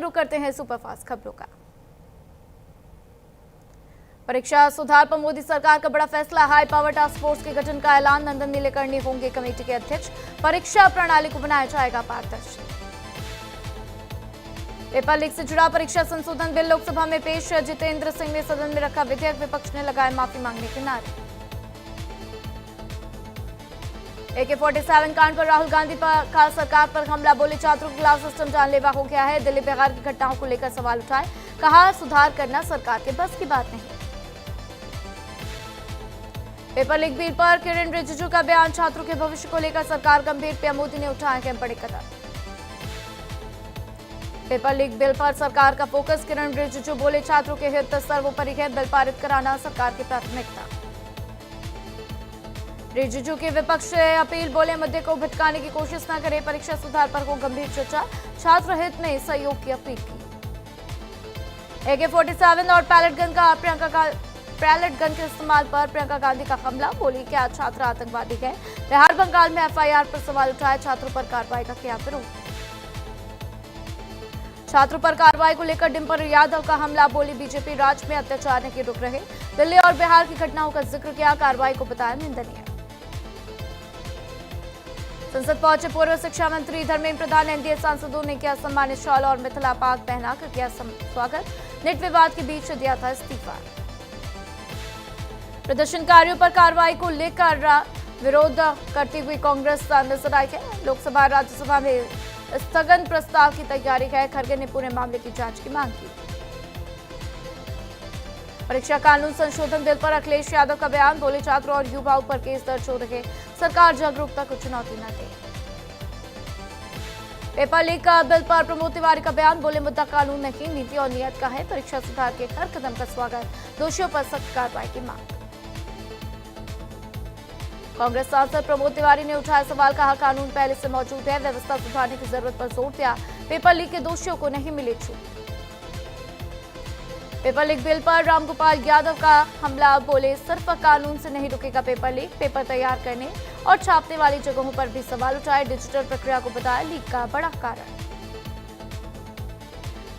शुरू करते हैं सुपरफास्ट खबरों का। परीक्षा सुधार पर मोदी सरकार का बड़ा फैसला। हाई पावर टास्क फोर्स के गठन का ऐलान। नंदन नीलेकर्णी होंगे कमेटी के अध्यक्ष। परीक्षा प्रणाली को बनाया जाएगा पारदर्शी। पेपर लीक से जुड़ा परीक्षा संशोधन बिल लोकसभा में पेश। जितेंद्र सिंह ने सदन में रखा विधेयक। विपक्ष ने लगाए माफी मांगने के नारे। AK-47 कांड पर राहुल गांधी का सरकार पर हमला। बोले छात्रों के खिलाफ सिस्टम जानलेवा हो गया है। दिल्ली बिहार की घटनाओं को लेकर सवाल उठाए। कहा सुधार करना सरकार के बस की बात नहीं। पेपर लीक बिल पर किरण रिजिजू का बयान। छात्रों के भविष्य को लेकर सरकार गंभीर। पीएम मोदी ने उठाए हैं बड़े कदम। पेपर लीक बिल पर सरकार का फोकस। किरण रिजिजू बोले छात्रों के हित सर्वोपरि है। बिल पारित कराना सरकार की प्राथमिकता। रिजिजू की विपक्ष से अपील। बोले मुद्दे को भटकाने की कोशिश न करे। परीक्षा सुधार पर हो गंभीर चर्चा। छात्र हित में सहयोग की अपील की। AK-47 और पैलेट गन के इस्तेमाल पर प्रियंका गांधी का हमला। बोली क्या छात्र आतंकवादी है। बिहार बंगाल में FIR पर सवाल उठाए। छात्रों पर कार्रवाई का किया विरोध। छात्रों पर कार्रवाई को लेकर डिम्पल यादव का हमला। बोली बीजेपी राज्य में अत्याचार नहीं रुक रहे। दिल्ली और बिहार की घटनाओं का जिक्र किया। कार्रवाई को बताया निंदनीय। संसद पहुंचे पूर्व शिक्षा मंत्री धर्मेंद्र प्रधान। NDA सांसदों ने किया सम्मानित शॉल और मिथिला पाग पहनाकर किया स्वागत। नेट विवाद के बीच दिया था इस्तीफा। प्रदर्शनकारियों पर कार्रवाई को लेकर विरोध करती हुई कांग्रेस नजर आई है। लोकसभा राज्यसभा में स्थगन प्रस्ताव की तैयारी है। खड़गे ने पूरे मामले की जांच की मांग की। परीक्षा कानून संशोधन बिल पर अखिलेश यादव का बयान। बोले छात्रों और युवाओं पर केस दर्ज हो रहे। सरकार जागरूकता को चुनौती न दे। पेपर लीक बिल पर प्रमोद तिवारी का बयान। बोले मुद्दा कानून नहीं नीति और नियत का है। परीक्षा सुधार के हर कदम का स्वागत। दोषियों पर सख्त कार्रवाई की मांग। कांग्रेस सांसद प्रमोद तिवारी ने उठाया सवाल। कहा कानून पहले से मौजूद है। व्यवस्था सुधारने की जरूरत पर जोर दिया। पेपर लीक के दोषियों को नहीं मिले छूट। पेपर लीक बिल पर रामगोपाल यादव का हमला। बोले सिर्फ कानून से नहीं रुकेगा पेपर लीक। पेपर तैयार करने और छापने वाली जगहों पर भी सवाल उठाए। डिजिटल प्रक्रिया को बताया लीक का बड़ा कारण।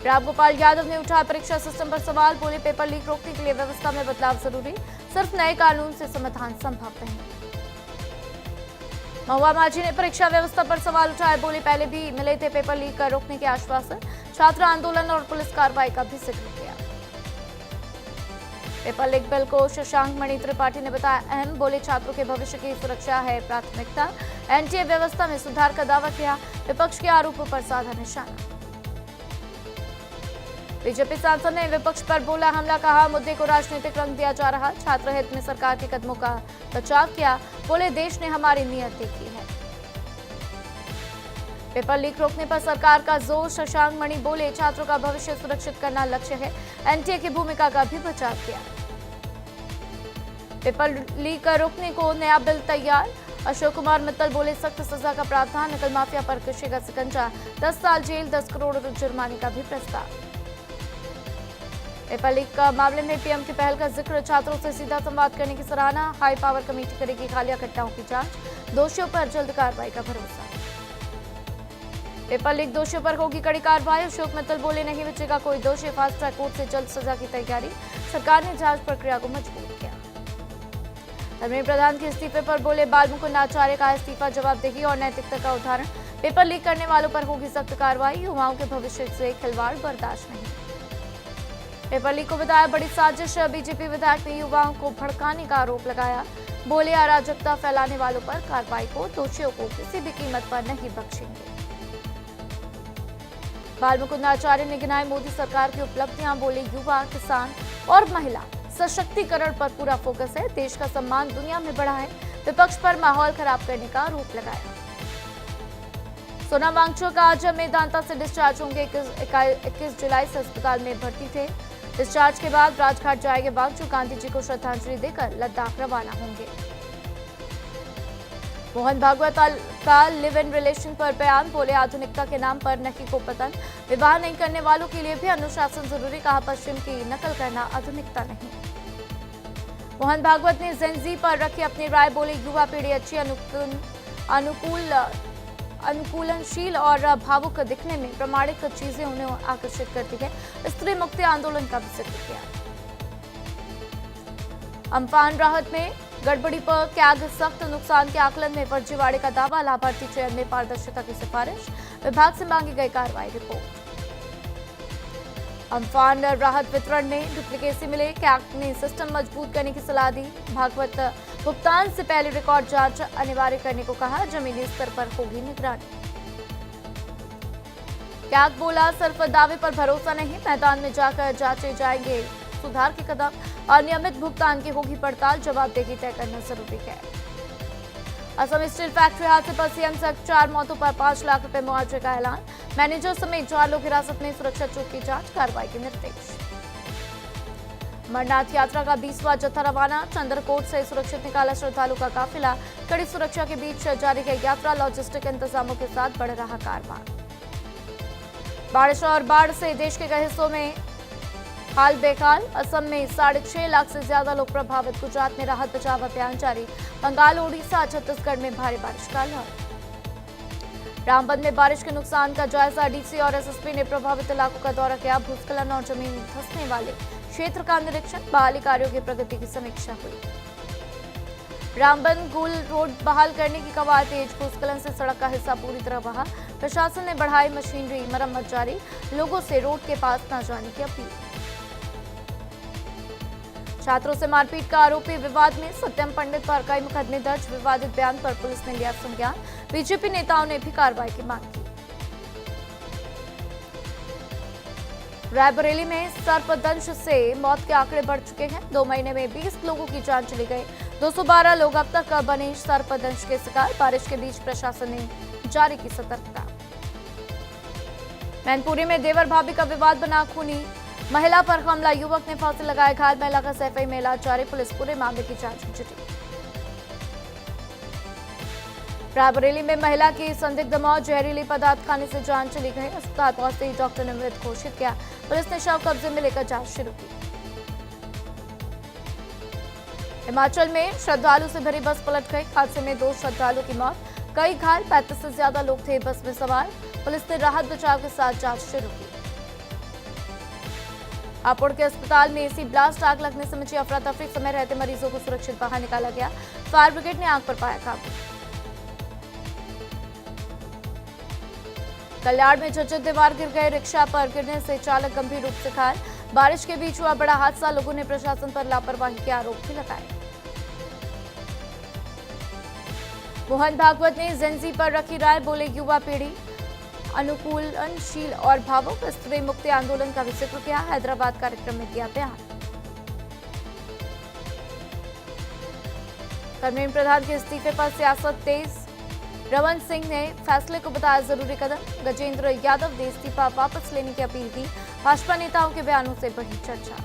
रामगोपाल यादव ने उठाया परीक्षा सिस्टम पर सवाल। बोले पेपर लीक रोकने के लिए व्यवस्था में बदलाव जरूरी। सिर्फ नए कानून से समाधान संभव नहीं। महुआ माझी ने परीक्षा व्यवस्था पर सवाल उठाए। बोले पहले भी मिले थे पेपर लीक कर रोकने के आश्वासन। छात्र आंदोलन और पुलिस कार्रवाई का भी जिक्र किया। पेपर लीक बिल को शशांक मणि त्रिपाठी ने बताया अहम। बोले छात्रों के भविष्य की सुरक्षा है प्राथमिकता। NTA व्यवस्था में सुधार का दावा किया। विपक्ष के आरोपों पर साधा निशाना। बीजेपी सांसद ने विपक्ष पर बोला हमला। कहा मुद्दे को राजनीतिक रंग दिया जा रहा। छात्र हित में सरकार के कदमों का बचाव किया। बोले देश ने हमारी नीयत देखी है। पेपर लीक रोकने पर सरकार का जोर। शशांक मणि बोले छात्रों का भविष्य सुरक्षित करना लक्ष्य है। NTA की भूमिका का भी बचाव किया। पेपर लीक रोकने को नया बिल तैयार। अशोक कुमार मित्तल बोले सख्त सजा का प्रावधान। नकल माफिया पर कसेगा शिकंजा। 10 साल जेल 10 करोड़ जुर्माने का भी प्रस्ताव। पेपर लीक का मामले में पीएम की पहल का जिक्र। छात्रों से सीधा संवाद करने की सराहना। हाई पावर कमेटी करेगी हालिया घटनाओं की जांच। दोषियों पर जल्द कार्रवाई का भरोसा। पेपर लीक दोषियों पर होगी कड़ी कार्रवाई। अशोक मित्तल बोले नहीं बचेगा कोई दोषी। फास्ट ट्रैक कोर्ट से जल्द सजा की तैयारी। सरकार ने जांच प्रक्रिया को मजबूत किया। धर्मेंद्र प्रधान के इस्तीफे पर बोले बाल मुकुंद आचार्य का इस्तीफा जवाबदेही और नैतिकता का उदाहरण। पेपर लीक करने वालों पर होगी सख्त कार्रवाई। युवाओं के भविष्य से खिलवाड़ बर्दाश्त नहीं। पेपर लीक को बताया बड़ी साजिश। बीजेपी विधायक ने युवाओं को भड़काने का आरोप लगाया। बोले अराजकता फैलाने वालों पर कार्रवाई को। दोषियों को किसी भी कीमत पर नहीं बख्शेंगे। बाल मुकुंद आचार्य ने गिनाई मोदी सरकार की उपलब्धियां। बोले युवा किसान और महिला सशक्तिकरण पर पूरा फोकस है। देश का सम्मान दुनिया में बढ़ा है। विपक्ष पर माहौल खराब करने का आरोप लगाया। सोनम वांगचुक आज मेदांता से डिस्चार्ज होंगे। 21 जुलाई से अस्पताल में भर्ती थे। डिस्चार्ज के बाद राजघाट जाएंगे वांगचुक। गांधी जी को श्रद्धांजलि देकर लद्दाख रवाना होंगे। मोहन भागवत का लिव इन रिलेशन पर बयान। बोले आधुनिकता के नाम पर नहीं को पतन। विवाह नहीं करने वालों के लिए भी अनुशासन जरूरी। कहा पश्चिम की नकल करना आधुनिकता नहीं। मोहन भागवत ने जेन जी पर रखी अपनी राय। बोले युवा पीढ़ी अच्छी अनुकूल अनुकूलनशील और भावुक दिखने में प्रामाणिक चीजें उन्हें आकर्षित करती है। स्त्री मुक्ति आंदोलन का भी जिक्र किया। अम्फान राहत में गड़बड़ी पर कैग सख्त नुकसान के आकलन में फर्जीवाड़े का दावा, लाभार्थी चयन में पारदर्शिता की सिफारिश, विभाग से मांगी गई कार्रवाई रिपोर्ट। अम्फान राहत वितरण में डुप्लीकेसी मिले, कैग ने सिस्टम मजबूत करने की सलाह दी। भागवत भुगतान से पहले रिकॉर्ड जांच अनिवार्य करने को कहा, जमीनी स्तर पर होगी निगरानी। कैग बोला, सिर्फ दावे पर भरोसा नहीं, मैदान में जाकर जांचे जाएंगे सुधार के कदम, अनियमित भुगतान की होगी पड़ताल, जवाबदेही तय करना जरूरी है। असम स्टील फैक्ट्री हादसे पर सीएम से 4 मौतों पर 5 लाख रुपए मुआवजे का ऐलान, मैनेजर समेत 4 लोग हिरासत में, सुरक्षा चौक की जांच, कार्रवाई के निर्देश। अमरनाथ यात्रा का 20वां जत्था रवाना, चंद्रकोट से सुरक्षित निकाला श्रद्धालु का काफिला, कड़ी सुरक्षा के बीच जारी है यात्रा, लॉजिस्टिक इंतजामों के साथ बढ़ रहा कारवां। बारिश और बाढ़ से देश के कई हिस्सों में हाल बेहाल, असम में 6.5 लाख से ज्यादा लोग प्रभावित, गुजरात में राहत बचाव अभियान जारी, बंगाल, ओडिशा, छत्तीसगढ़ में भारी बारिश का अलर्ट। रामबन में बारिश के नुकसान का जायजा, डीसी और एसएसपी ने प्रभावित इलाकों का दौरा किया, भूस्खलन और जमीन धंसने वाले क्षेत्र का निरीक्षण, बहाली कार्यों की प्रगति की समीक्षा हुई। रामबन गुल रोड बहाल करने की कवायद तेज, भूस्खलन से सड़क का हिस्सा पूरी तरह बहा, प्रशासन ने बढ़ाई मशीनरी, मरम्मत जारी, लोगों से रोड के पास न जाने की अपील। छात्रों से मारपीट का आरोपी विवाद में, सत्यम पंडित पर कई मुकदमे दर्ज, विवादित बयान पर पुलिस ने लिया संज्ञान, बीजेपी नेताओं ने भी कार्रवाई की मांग की। रायबरेली में सर्पदंश से मौत के आंकड़े बढ़ चुके हैं, 2 महीने में 20 लोगों की जान चली गई, 212 लोग अब तक बने सर्पदंश के शिकार, बारिश के बीच प्रशासन ने जारी की सतर्कता। मैनपुरी में देवर भाभी का विवाद बना खूनी, महिला पर हमला, युवक ने फांसी लगाए घायल, महिला का एफआईआर में इलाज जारी, पुलिस पूरे मामले की जांच में जुटी। रायबरेली में महिला की संदिग्ध मौत, जहरीली पदार्थ खाने से जान चली गई, अस्पताल पहुंचते ही डॉक्टर ने मृत घोषित किया, पुलिस ने शव कब्जे में लेकर जांच शुरू की। हिमाचल में श्रद्धालु से भरी बस पलट गई, हादसे में 2 श्रद्धालुओं की मौत, कई घायल, 35 से ज्यादा लोग थे बस में सवार, पुलिस ने राहत बचाव के साथ जांच शुरू की। हापुड़ के अस्पताल में एसी ब्लास्ट, आग लगने से मची अफरा तफरी, समय रहते मरीजों को सुरक्षित बाहर निकाला गया, फायर ब्रिगेड ने आग पर पाया काबू। कल्याण में झज्जर दीवार गिर गए, रिक्शा पर गिरने से चालक गंभीर रूप से घायल, बारिश के बीच हुआ बड़ा हादसा, लोगों ने प्रशासन पर लापरवाही के आरोप भी लगाए। मोहन भागवत ने जेनजी पर रखी राय, बोले युवा पीढ़ी अनुकूलनशील और भावुक, स्त्री मुक्ति आंदोलन का भी जिक्र किया, हैदराबाद कार्यक्रम में दिया बयान। धर्मेंद्र प्रधान के इस्तीफे पर सियासत तेज, रमन सिंह ने फैसले को बताया जरूरी कदम, गजेंद्र यादव ने इस्तीफा वापस लेने की अपील की, भाजपा नेताओं के बयानों से बढ़ी चर्चा।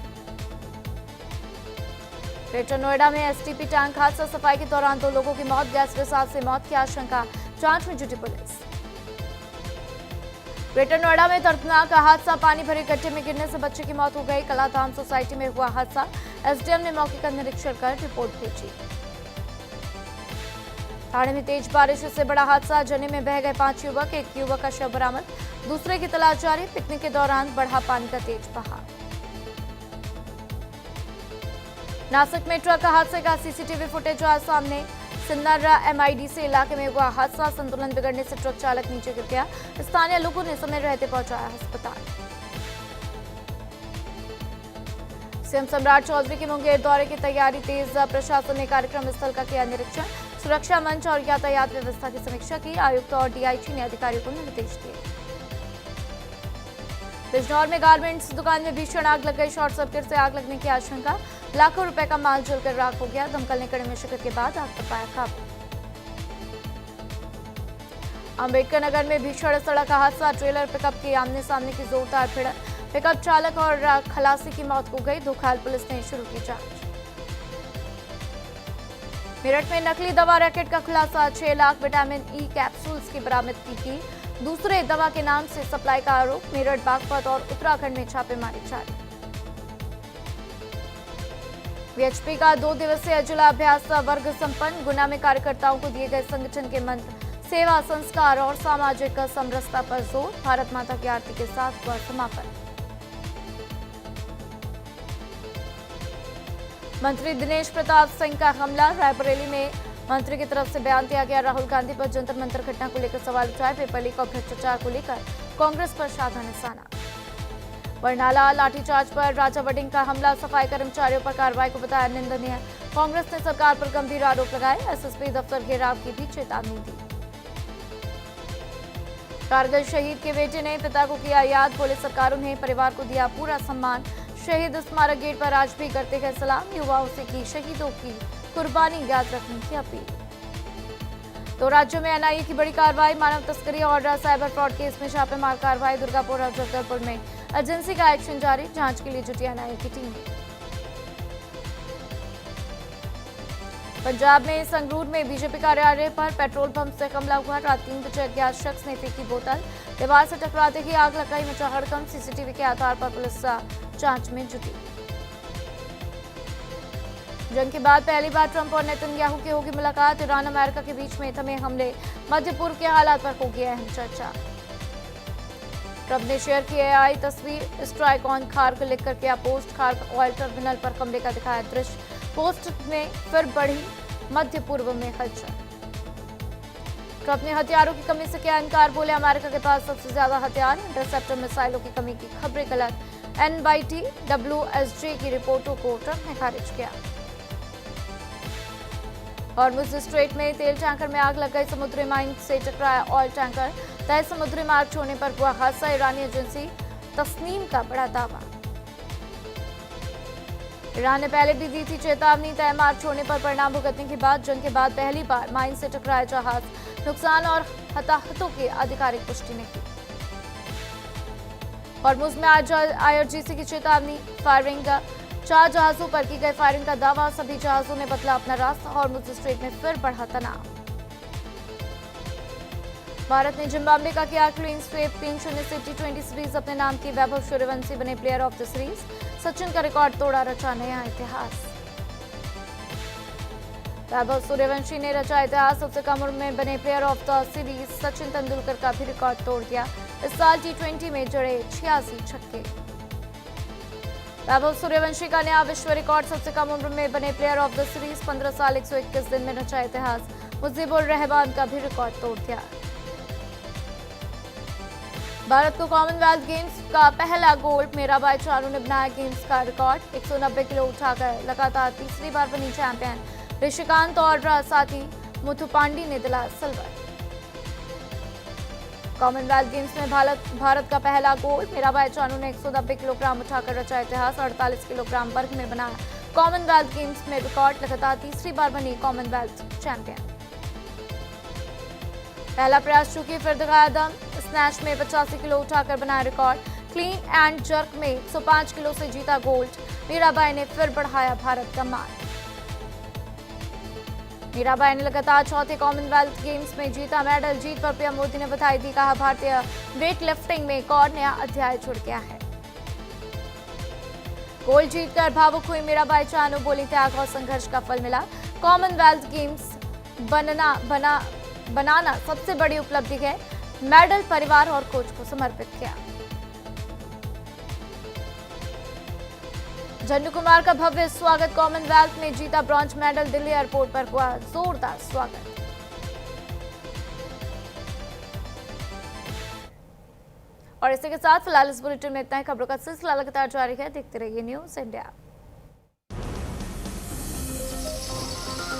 ग्रेटर नोएडा में एसटीपी टैंक हादसा, सफाई के दौरान 2 लोगों की मौत, गैस रिसाव से मौत की आशंका, जांच में जुटी पुलिस। ग्रेटर नोएडा में दर्दनाक हादसा, पानी भरे गड्ढे में गिरने से बच्चे की मौत हो गई, कलाधाम सोसाइटी में हुआ हादसा, एसडीएम ने मौके का निरीक्षण कर रिपोर्ट भेजी। ठाणे में तेज बारिश से बड़ा हादसा, जने में बह गए 5 युवक, एक युवक का शव बरामद, दूसरे की तलाश जारी, पिकनिक के दौरान बढ़ा पानी का तेज बहाव। नासिक में ट्रक हादसे का सीसीटीवी फुटेज आया सामने, सिन्नर एमआईडीसी इलाके में हुआ हादसा, संतुलन बिगड़ने से ट्रक चालक नीचे गिर गया, स्थानीय लोगों ने समय रहते पहुंचाया अस्पताल। सीएम सम्राट चौधरी के मुंगेर दौरे की तैयारी तेज, प्रशासन ने कार्यक्रम स्थल का किया निरीक्षण, सुरक्षा मंच और यातायात व्यवस्था की समीक्षा की, आयुक्त और डीआईजी ने अधिकारियों को निर्देश दिए। बिजनौर में गारमेंट्स दुकान में भीषण आग लग गई, शॉर्ट सर्किट से आग लगने की आशंका, लाखों रुपए का माल जलकर राख हो गया, दमकल ने कड़ी मशक्कत के बाद आग पर पाया काबू। अंबेडकर नगर में भीषण सड़क हादसा, ट्रेलर पिकअप की आमने सामने की जोरदार भिड़ंत, पिकअप चालक और खलासी की मौत हो गई, धोखाल पुलिस ने शुरू की जांच। मेरठ में नकली दवा रैकेट का खुलासा, 6 लाख विटामिन ई कैप्सूल्स की बरामदगी की, दूसरे दवा के नाम से सप्लाई का आरोप, मेरठ, बागपत और उत्तराखंड में छापेमारी जारी। वीएचपी का 2 दिवसीय जिला अभ्यास वर्ग संपन्न, गुना में कार्यकर्ताओं को दिए गए संगठन के मंत्र, सेवा, संस्कार और सामाजिक समरसता पर जोर। भारत माता की आरती के साथ हुआ समापन। मंत्री दिनेश प्रताप सिंह का हमला। रायबरेली में मंत्री की तरफ से बयान दिया गया। राहुल गांधी पर जंतर मंतर घटना को लेकर सवाल उठाए। पेपर लीक और भ्रष्टाचार को लेकर कांग्रेस पर साधा निशाना। बरनाला लाठीचार्ज पर राजा वडिंग का हमला। सफाई कर्मचारियों पर कार्रवाई को बताया निंदनीय। कांग्रेस ने सरकार पर गंभीर आरोप लगाए। एसएसपी दफ्तर घेराव की भी चेतावनी दी। कारगिल शहीद के बेटे ने पिता को किया याद। बोले सरकार उन्हें परिवार को दिया पूरा सम्मान। शहीद स्मारक गेट पर आज भी करते हैं सलाम। युवाओं से की शहीदों की कुर्बानी याद रखने की अपील। तो राज्यों में एनआईए की बड़ी कार्रवाई। मानव तस्करी और साइबर फ्रॉड केस में छापेमार कार्रवाई। दुर्गापुर और जगदलपुर में एजेंसी का एक्शन जारी। जांच के लिए जुटी एनआईए की टीम। पंजाब में संगरूर में बीजेपी कार्यालय पर पेट्रोल पंप से हमला हुआ। रात 3 बजे अज्ञात शख्स ने फेंकी बोतल। दीवार से टकराते ही आग लगाई। मचा हड़कंप। सीसीटीवी के आधार पर पुलिस जांच में जुटी। जंग के बाद पहली बार ट्रंप और नेतन्याहू की होगी मुलाकात। ईरान अमेरिका के बीच में थमे हमले। मध्य पूर्व के हालात पर होगी अहम चर्चा। ट्रंप ने शेयर की एआई तस्वीर। स्ट्राइक ऑन खार्ग लिखकर किया पोस्ट। खार्ग ऑयल टर्मिनल पर हमले का दिखाया दृश्य। पोस्ट में फिर बढ़ी मध्य पूर्व में हलचल। ट्रंप ने हथियारों की कमी से किया इनकार। बोले अमेरिका के पास सबसे ज्यादा हथियार। इंटरसेप्टर मिसाइलों की कमी की खबरें गलत। एनवाईटी डब्ल्यूएसजी की रिपोर्टों को ट्रंप ने खारिज किया। हॉर्मुज स्ट्रेट में तेल टैंकर में आग लग गई। समुद्री माइन से टकराया ऑयल टैंकर। तय समुद्री मार्ग छोड़ने पर हुआ हादसा। ईरानी एजेंसी तस्नीम का बड़ा दावा। ईरान ने पहले भी दी थी चेतावनी। तय मार्ग छोड़ने पर परिणाम भुगतने की बात। जंग के बाद पहली बार माइन से टकराया जहाज। नुकसान और हताहतों की आधिकारिक पुष्टि नहीं की। हॉर्मुज में आज आईआरजीसी की चेतावनी। फायरिंग 4 जहाजों पर की गई फायरिंग का दावा। सभी जहाजों ने बदला अपना रास्ता। हॉर्मुज स्ट्रेट में फिर बढ़ा तनाव। भारत ने जिम्बाब्वे का किया क्लीन स्वीप। 3-0 से टी20 सीरीज अपने नाम की। वैभव सूर्यवंशी बने player of the series. Sachin का रिकॉर्ड तोड़ा। रचा नया इतिहास। वैभव सूर्यवंशी ने रचा इतिहास। सबसे कम उम्र में बने player of the series. Sachin Tendulkar का भी रिकॉर्ड तोड़ दिया। इस साल टी20 में जड़े 86 छक्के। वैभव सूर्यवंशी का नया विश्व रिकॉर्ड। सबसे कम उम्र में बने प्लेयर ऑफ द सीरीज। 15 साल 121 दिन में रचा इतिहास। मुजीबुर रहमान का भी रिकॉर्ड तोड़ दिया। भारत को कॉमनवेल्थ गेम्स का पहला गोल्ड। मीराबाई चानू ने बनाया गेम्स का रिकॉर्ड। 190 किलो उठाकर लगातार तीसरी बार बनी चैंपियन। ऋषिकांत और साथी मुथुपांडी ने दिलाया सिल्वर। कॉमनवेल्थ गेम्स में भारत का पहला गोल्ड। मीराबाई चानू ने 190 किलोग्राम उठाकर रचा इतिहास। 48 किलोग्राम वर्ग में बनाया कॉमनवेल्थ गेम्स में रिकॉर्ड। लगातार तीसरी बार बनी कॉमनवेल्थ चैंपियन। पहला प्रयास चूकी फिर दिखाया दम। स्नैच में 85 किलो उठाकर बनाया रिकॉर्ड। क्लीन एंड जर्क में 105 किलो से जीता गोल्ड। मीराबाई ने फिर बढ़ाया भारत का मान। मीराबाई ने लगातार चौथे कॉमनवेल्थ गेम्स में जीता मेडल। जीत पर पीएम मोदी ने बधाई दी। कहा भारतीय वेट लिफ्टिंग में एक और नया अध्याय जुड़ गया है। गोल्ड जीतकर भावुक हुई मीराबाई चानू। बोली त्याग और संघर्ष का फल मिला। कॉमनवेल्थ गेम्स बनाना सबसे बड़ी उपलब्धि है। मेडल परिवार और कोच को समर्पित किया। जन्नू कुमार का भव्य स्वागत। कॉमनवेल्थ में जीता ब्रॉन्ज मेडल। दिल्ली एयरपोर्ट पर हुआ जोरदार स्वागत। और इसी के साथ फिलहाल इस बुलेटिन में इतना ही। खबरों का सिलसिला लगातार जारी है। देखते रहिए न्यूज़ इंडिया।